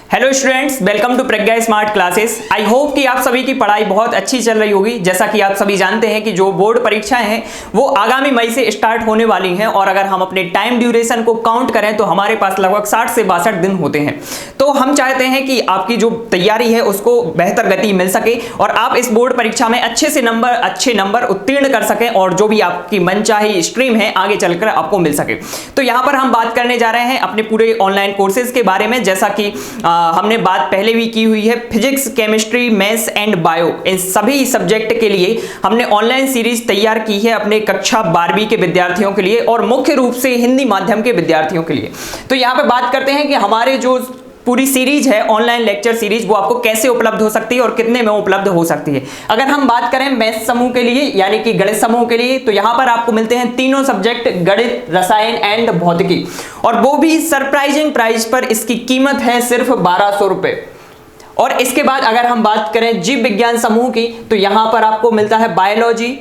Hello students, welcome to Pragya smart classes. I hope कि आप सभी की पढ़ाई बहुत अच्छी चल रही होगी। जैसा कि आप सभी जानते हैं कि जो बोर्ड परीक्षाएं हैं वो आगामी मई से स्टार्ट होने वाली हैं और अगर हम अपने टाइम ड्यूरेशन को काउंट करें तो हमारे पास लगभग 60 से 62 दिन होते हैं। तो हम चाहते हैं कि आपकी जो तैयारी है उसको बेहतर गति मिल सके और आप इस बोर्ड परीक्षा में अच्छे नंबर उत्तीर्ण कर सकें और जो भी आपकी मनचाही स्ट्रीम है आगे चलकर आपको मिल सके। तो यहाँ पर हम बात करने जा रहे हैं अपने पूरे ऑनलाइन कोर्सेज के बारे में। जैसा कि हमने बात पहले भी की हुई है, physics, chemistry, maths and bio, इन सभी सब्जेक्ट के लिए हमने ऑनलाइन सीरीज तैयार की है अपने कक्षा 12वीं के विद्यार्थियों के लिए और मुख्य रूप से हिंदी माध्यम के विद्यार्थियों के लिए। तो यहाँ पे बात करते हैं कि हमारे जो पूरी सीरीज है ऑनलाइन लेक्चर सीरीज वो आपको कैसे उपलब्ध हो सकती है और कितने में उपलब्ध हो सकती है। अगर हम बात करें मैथ समूह के लिए यानी कि गणित समूह के लिए, तो यहां पर आपको मिलते हैं तीनों सब्जेक्ट गणित, रसायन एंड भौतिकी, और वो भी सरप्राइजिंग प्राइस पर। इसकी कीमत है सिर्फ 1200 रुपए। और इसके बाद अगर हम बात करें जीव विज्ञान समूह की, तो यहां पर आपको मिलता है बायोलॉजी,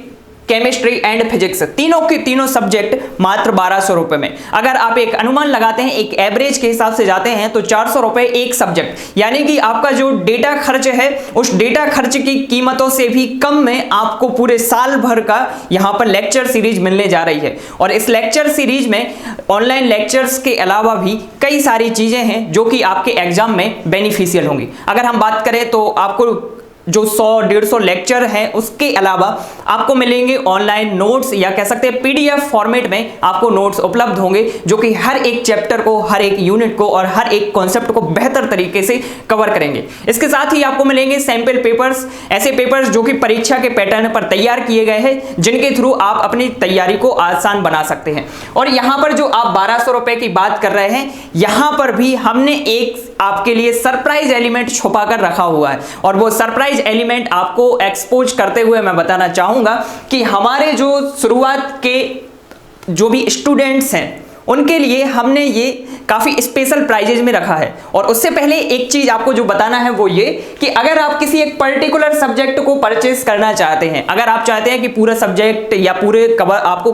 केमिस्ट्री एंड फिजिक्स, तीनों के तीनों सब्जेक्ट मात्र 1200 रुपए में। अगर आप एक अनुमान लगाते हैं, एक एवरेज के हिसाब से जाते हैं तो 400 रुपए एक सब्जेक्ट, यानी कि आपका जो डेटा खर्च है उस डेटा खर्च की कीमतों से भी कम में आपको पूरे साल भर का यहां पर लेक्चर सीरीज मिलने जा रही है। और इस लेक्चर सीरीज में ऑनलाइन लेक्चर्स के अलावा भी कई सारी चीजें हैं जो कि आपके एग्जाम में बेनिफिशियल होंगी। अगर हम बात करें तो आपको जो 100-150 लेक्चर हैं उसके अलावा आपको मिलेंगे ऑनलाइन नोट्स, या कह सकते हैं पीडीएफ फॉर्मेट में आपको नोट्स उपलब्ध होंगे जो कि हर एक चैप्टर को, हर एक यूनिट को और हर एक कॉन्सेप्ट को बेहतर तरीके से कवर करेंगे। इसके साथ ही आपको मिलेंगे सैंपल पेपर्स, ऐसे पेपर्स जो कि परीक्षा के पैटर्न पर तैयार किए गए हैं जिनके थ्रू आप अपनी तैयारी को आसान बना सकते हैं। और यहाँ पर जो आप 1200 रुपए की बात कर रहे हैं, यहाँ पर भी हमने एक आपके लिए सरप्राइज एलिमेंट छुपा कर रखा हुआ है और वो सरप्राइज एलिमेंट आपको एक्सपोज करते हुए मैं बताना चाहूंगा कि हमारे जो शुरुआत के जो भी स्टूडेंट्स हैं उनके लिए हमने ये काफी स्पेशल प्राइजेज में रखा है। और उससे पहले एक चीज आपको जो बताना है वो ये कि अगर आप किसी एक पर्टिकुलर सब्जेक्ट को परचेस करना चाहते हैं, अगर आप चाहते हैं कि पूरा सब्जेक्ट या पूरे कवर आपको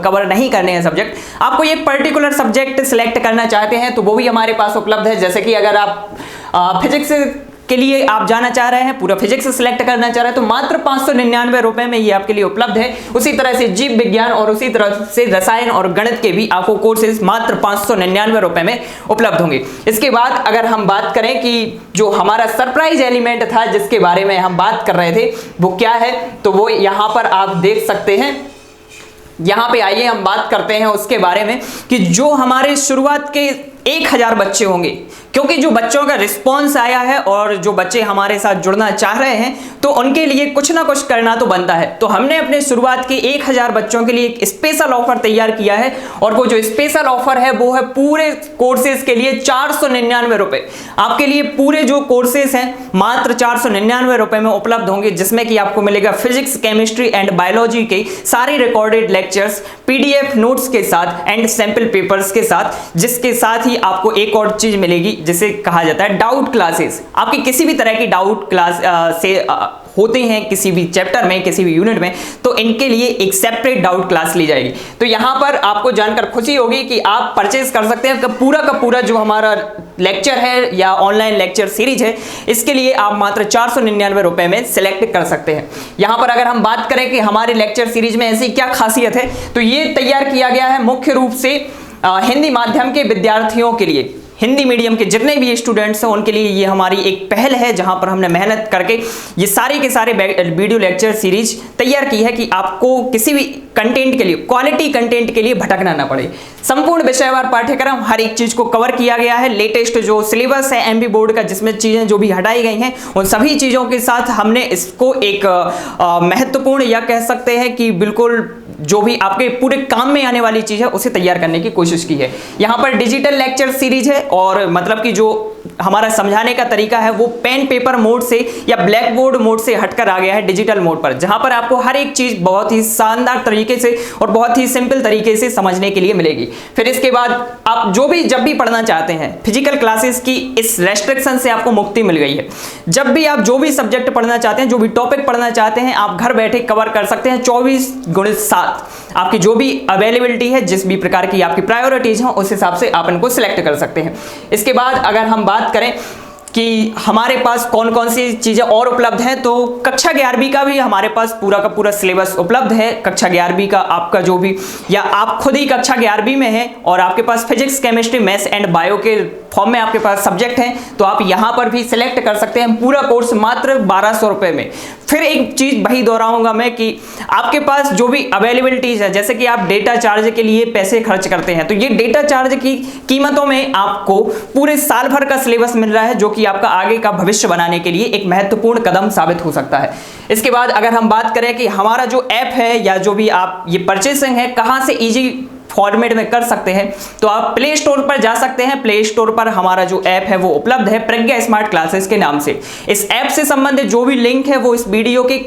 कवर नहीं करने हैं सब्जेक्ट, आपको एक पर्टिकुलर सब्जेक्ट सिलेक्ट करना चाहते हैं तो वो भी हमारे पास उपलब्ध है। जैसे कि अगर आप फिजिक्स के लिए आप जाना चाह रहे हैं, पूरा फिजिक्स सिलेक्ट करना चाह रहे हैं, तो मात्र 599 रुपए में ये आपके लिए उपलब्ध है। उसी तरह से जीव विज्ञान और उसी तरह से रसायन और गणित के भी आपको कोर्सेज मात्र 599 रुपए में उपलब्ध होंगे। इसके बाद अगर हम बात करें कि जो हमारा सरप्राइज एलिमेंट था जिसके बारे में हम बात कर रहे थे वो क्या है, तो वो यहां पर आप देख सकते हैं। यहां पे आइए हम बात करते हैं उसके बारे में कि जो हमारे शुरुआत के 1000 बच्चे होंगे, क्योंकि जो बच्चों का रिस्पॉन्स आया है और जो बच्चे हमारे साथ जुड़ना चाह रहे हैं तो उनके लिए कुछ ना कुछ करना तो बनता है। तो हमने अपने शुरुआत के 1000 बच्चों के लिए एक स्पेशल ऑफर तैयार किया है और वो जो स्पेशल ऑफर है वो है पूरे कोर्सेज के लिए 499 रुपए। आपके लिए पूरे जो कोर्सेज हैं मात्र 499 रुपए में उपलब्ध होंगे, जिसमें कि आपको मिलेगा फिजिक्स, केमिस्ट्री एंड बायोलॉजी के सारे रिकॉर्डेड लेक्चर्स पीडीएफ नोट्स के साथ एंड सैंपल पेपर्स के साथ, जिसके साथ ही आपको एक और चीज मिलेगी जिसे कहा जाता है डाउट क्लासेस। आपकी किसी भी तरह की डाउट क्लास से होते हैं किसी भी चैप्टर में, किसी भी यूनिट में, तो इनके लिए एक सेपरेट डाउट क्लास ली जाएगी। तो यहां पर आपको जानकर खुशी होगी कि आप परचेज कर सकते हैं पूरा का पूरा जो हमारा लेक्चर है या ऑनलाइन लेक्चर सीरीज है, इसके लिए आप मात्र 499 रुपए में सिलेक्ट कर सकते हैं। यहां पर अगर हम बात करें कि हमारे लेक्चर सीरीज में ऐसी क्या खासियत है, तो ये तैयार किया गया है मुख्य रूप से हिंदी माध्यम के विद्यार्थियों के लिए। हिंदी मीडियम के जितने भी स्टूडेंट्स हैं उनके लिए ये हमारी एक पहल है जहां पर हमने मेहनत करके ये सारे के सारे वीडियो लेक्चर सीरीज तैयार की है कि आपको किसी भी कंटेंट के लिए, क्वालिटी कंटेंट के लिए भटकना ना पड़े। संपूर्ण विषयवार पाठ्यक्रम हर एक चीज को कवर किया गया है। लेटेस्ट जो सिलेबस है एमपी बोर्ड का, जिसमें चीजें जो भी हटाई गई हैं उन सभी चीजों के साथ हमने इसको एक महत्वपूर्ण या कह सकते हैं कि बिल्कुल जो भी आपके पूरे काम में आने वाली चीज है उसे तैयार करने की कोशिश की है। यहाँ पर डिजिटल लेक्चर सीरीज है और मतलब कि जो हमारा समझाने का तरीका है वो पेन पेपर मोड से या ब्लैक बोर्ड मोड से हटकर आ गया है डिजिटल मोड पर, जहां पर आपको हर एक चीज बहुत ही शानदार तरीके से और बहुत ही सिंपल तरीके से समझने के लिए मिलेगी। फिर इसके बाद आप जो भी जब भी पढ़ना चाहते हैं, फिजिकल क्लासेस की इस रेस्ट्रिक्शन से आपको मुक्ति मिल गई है। जब भी आप जो भी सब्जेक्ट पढ़ना चाहते हैं, जो भी टॉपिक पढ़ना चाहते हैं, आप घर बैठे कवर कर सकते हैं 24x7। आपकी जो भी अवेलेबिलिटी है, जिस भी प्रकार की आपकी प्रायोरिटीज हो, उस हिसाब से आप इनको सिलेक्ट कर सकते हैं। इसके बाद अगर हम बात करें कि हमारे पास कौन कौन सी चीज़ें और उपलब्ध हैं। तो कक्षा 11वीं का भी हमारे पास पूरा का पूरा सिलेबस उपलब्ध है। कक्षा 11वीं का आपका जो भी, या आप खुद ही कक्षा 11वीं में हैं और आपके पास physics, chemistry, maths and bio के फॉर्म में आपके पास सब्जेक्ट हैं, तो आप यहाँ पर भी सिलेक्ट कर सकते हैं पूरा कोर्स मात्र 1200 रुपये में। फिर एक चीज़ वही दोहराऊंगा मैं कि आपके पास जो भी अवेलेबिलिटीज है, जैसे कि आप डेटा चार्ज के लिए पैसे खर्च करते हैं, तो ये डेटा चार्ज की कीमतों में आपको पूरे साल भर का सिलेबस मिल रहा है, जो कि आपका आगे का भविष्य बनाने के लिए एक महत्वपूर्ण कदम साबित हो सकता है। इसके बाद अगर हम बात करें कि हमारा जो ऐप है या जो भी आप ये परचेसिंग है कहाँ से इजी फॉर्मेट में कर सकते हैं, तो आप प्ले स्टोर पर जा सकते हैं। प्ले स्टोर पर हमारा जो ऐप है वो उपलब्ध है प्रज्ञा स्मार्ट क्लासेस के नाम से। इस ऐप से संबंधित जो भी लिंक है वो इस वीडियो के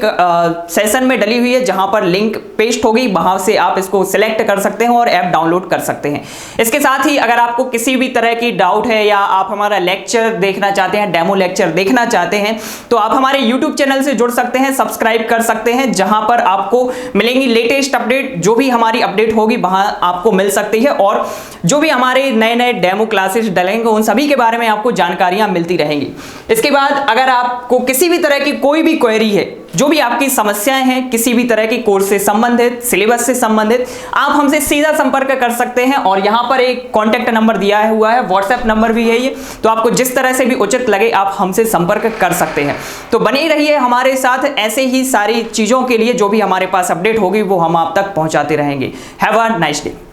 सेशन में डली हुई है, जहां पर लिंक पेस्ट होगी, वहां से आप इसको सिलेक्ट कर सकते हैं और ऐप डाउनलोड कर सकते हैं। इसके साथ ही अगर आपको किसी भी तरह की डाउट है या आप हमारा लेक्चर देखना चाहते हैं, डेमो लेक्चर देखना चाहते हैं, तो आप हमारे यूट्यूब चैनल से जुड़ सकते हैं, सब्सक्राइब कर सकते हैं, जहां पर आपको मिलेंगी लेटेस्ट अपडेट। जो भी हमारी अपडेट होगी वहां आपको मिल सकती है, और जो भी हमारे नए नए डेमो क्लासेस डलेंगे उन सभी के बारे में आपको जानकारियां मिलती रहेंगी। इसके बाद अगर आपको किसी भी तरह की कोई भी क्वेरी है, जो भी आपकी समस्याएं हैं किसी भी तरह के कोर्स से संबंधित, सिलेबस से संबंधित, आप हमसे सीधा संपर्क कर सकते हैं। और यहां पर एक कॉन्टैक्ट नंबर दिया हुआ है, व्हाट्सएप नंबर भी है ये, तो आपको जिस तरह से भी उचित लगे आप हमसे संपर्क कर सकते हैं। तो बने रहिए हमारे साथ, ऐसे ही सारी चीजों के लिए जो भी हमारे पास अपडेट होगी वो हम आप तक पहुंचाते रहेंगे। Have a nice day.